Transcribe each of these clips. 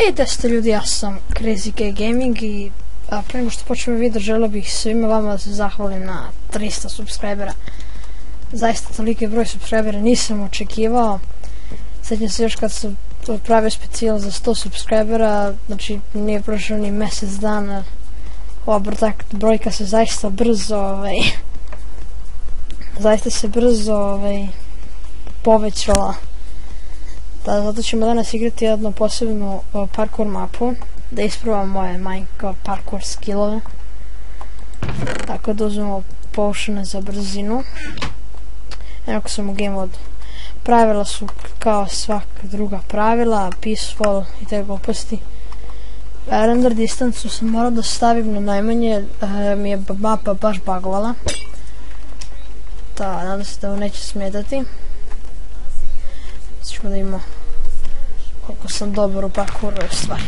Desite ljudi, ja sam Crazy K Gaming i pre nego što počnemo video želio bih svima vama da se zahvalim na 300 subscribera. Zaista toliki broj subscribera nisam očekivao. Sjećam se još kad sam pravio specijal za 100 subscribera, znači nije prošlo ni mjesec dana. Ova brojka se zaista brzo povećala. Zato ćemo danas igrati jednu posebnu parkour mapu, da isprobam moje Minecraft parkour skillove. Tako da uzmemo potione za brzinu. Enako sam u game modu. Pravila su kao svaka druga pravila, peaceful i te gluposti. Render distancu sam morao da stavim na najmanje, mi je mapa baš bagovala. Nadam se da vam neće smetati. Ćemo da imamo koliko sam dobar u parkouru u stvari.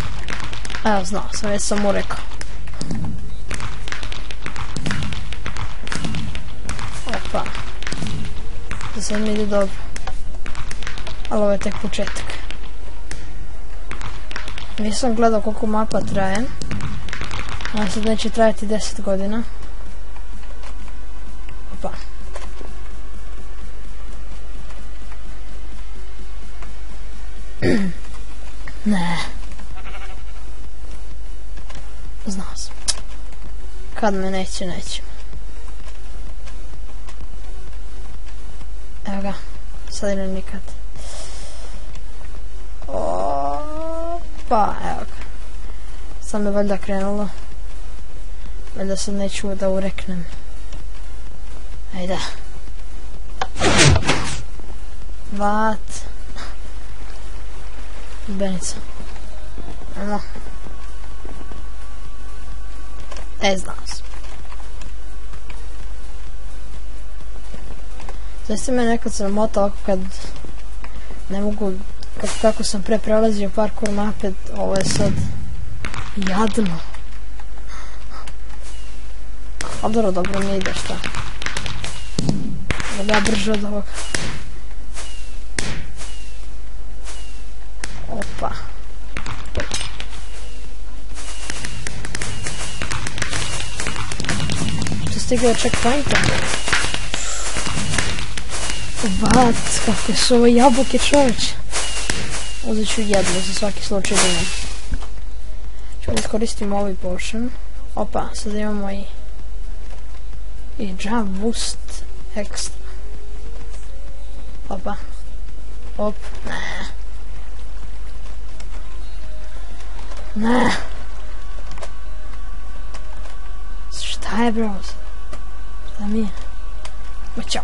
Evo, znao sam, već sam mu rekao. Opa. Da sad mi ide dobro. Ali ovo je tek početak. Nisam gledao koliko mapa traje. A sad neće trajati 10 godina. Opa. Ne. Znao sam. Kad me neće. Evo ga. Sad idem nikad. Opa, evo ga. Sad me valjda krenulo. Valjda sad neću da ureknem. Ajde. Vat. Benica. Ajmo. Znao sam. Zaista me nekad sramota ovako kad ne mogu, kako sam pre prelazio parkour mape, ovo je sad jadno. Ali dobro mi ide, šta? Da brže od ovoga. Opa. Što stigao checkpointa? Vat, kakve su ovo jabuke, čoveče. Uzet ću jedno za svaki slučaj da imam. Ćemo da iskoristimo ovaj potion. Opa, sad imamo i jump boost extra. Opa. Op, ne. Šta je, bro? Šta mi je? Ćao.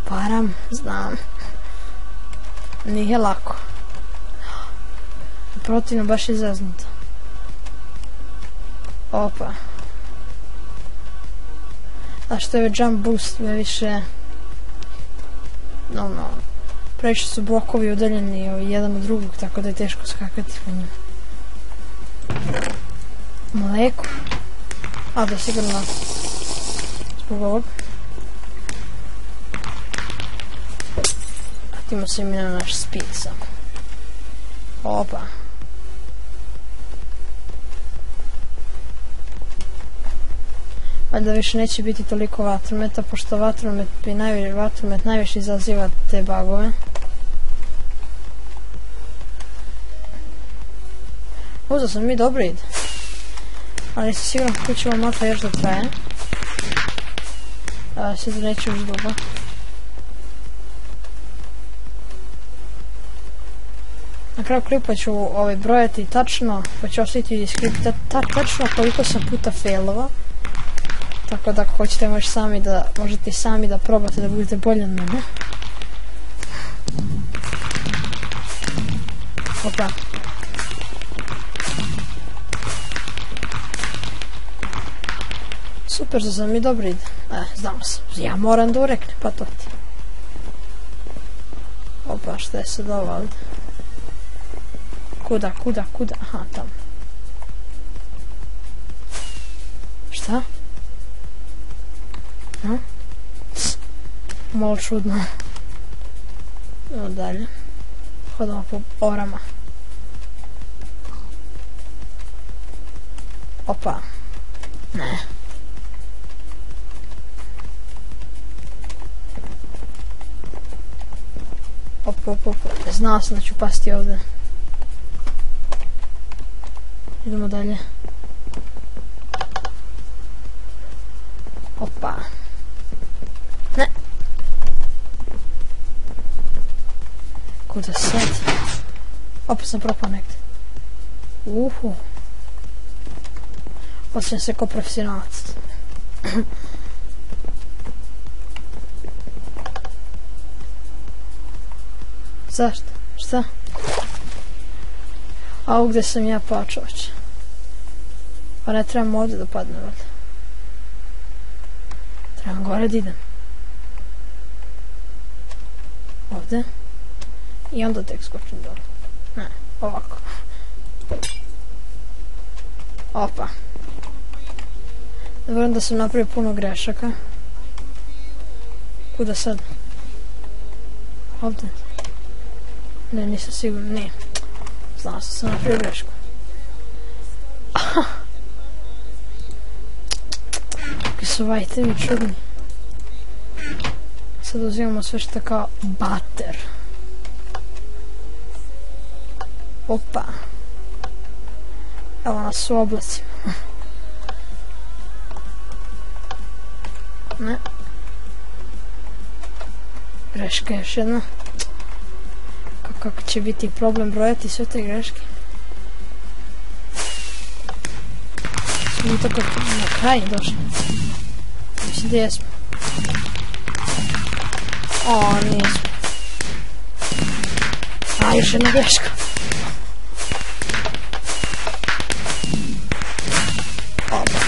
Param, znam. Nije lako. Protivno baš je zeznuto. Opa. A što je jump boost me više... No. Previše su blokovi udaljeni jedan od drugog, tako da je teško skakati po njima. Mleko. A da, sigurno zbog ovog. Vratimo se mi na naš speed sam. Opa. Valjda više neće biti toliko vatrometa, pošto vatromet najviše izaziva te bugove. Uzeo sam mi dobro ide. Ali nisam siguran kako će ova mapa još da traje. Sad neću još dugo. Na kraju klipa ću brojati tačno, pa ću ostaviti i skripta tačno koliko sam puta failovao. Tako da ako hoćete možete i sami da probate da budete bolji od mene. Opa. Super, da sam mi dobro ide. Znam sam. Ja moram da ureknem, pa to ti. Opa, šta je sad ovo ovdje? Kuda? Aha, tamo. Šta? Malo čudno. Evo dalje. Hodamo po orama. Opa. Ne. Opa. Znao sam da ću pasti ovdje. Idemo dalje. Opa. Ne. Kuda sad? Opet sam propao negdje. Osjećam se kao profesionalac. Zašto? Šta? A ovo gdje sam ja pao, čovječe. Pa ne trebam ovdje da padnem, valjda. Trebam gore da idem. Ovdje. I onda tek skočim dole. Ne, ovako. Opa. Dobro da sam napravio puno grešaka. Kuda sad? Ovdje. Ne, nisam sigurno, nije. Znao sam napravio grešku. Kakvi su ovaj itemi čudni. Sad uzimamo sve što kao bater. Opa. Evo nas u oblacima. Ne. Greška još jedna. Kako će biti problem brojati sve te greške. Smo tako na kraj došli. Mislim gdje smo. O, nismo. A, još jedna greška. Opa.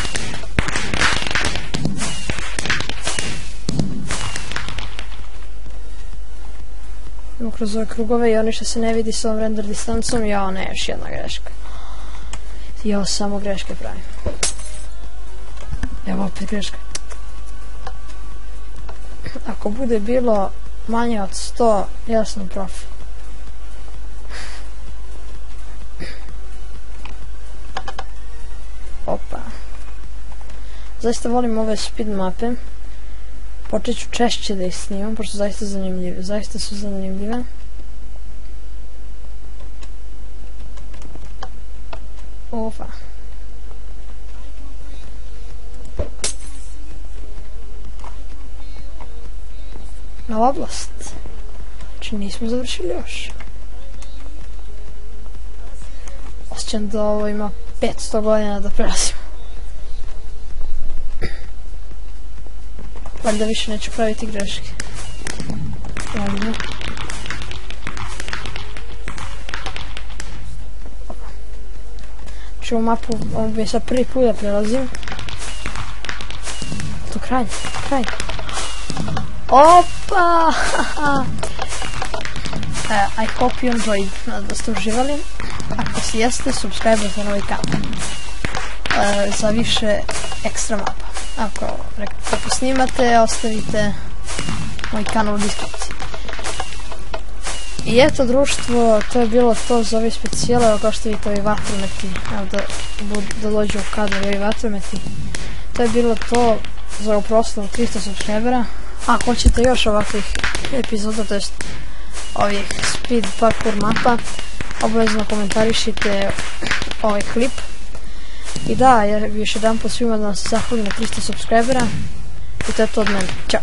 Idemo kroz ove krugove i ono što se ne vidi s ovom render distancom. Jao, ne, još jedna greška. Jao, samo greške pravim. Evo opet greška. Ako bude bilo manje od 100, ja sam profi. Opa. Zaista volim ove speed mape. Počet ću češće da ih snimam, pošto su zaista zanimljive. Zaista su zanimljive. Opa. Nova oblast. Znači nismo završili još. Osjećam da ovo ima 500 godina da prelazimo. Valjda više neću praviti greške. Valjda. Znači ovu mapu, ovo bi sad prvi put da prelazim. To kraj. Opa! I hope you enjoyed. Nadam da ste uživali. Ako si jeste, subscribe-ujte na ovaj kanal. Za više ekstra mapa. Ako snimate, ostavite moj kanal u deskripciji. I eto društvo, to je bilo to za ove specijale, kao što vidite ovi vatrometi, evo da dođu u kadar ovi vatrometi. To je bilo to za ovu proslavu 300 subscribera. Ako hoćete još ovakvih epizoda, to jest ovih speed parkour mapa, obavezno komentarišite ovaj klip. I da, još jedan put svima da vam se zahvalim na 300 subscribera. I to je to od mene. Ćao!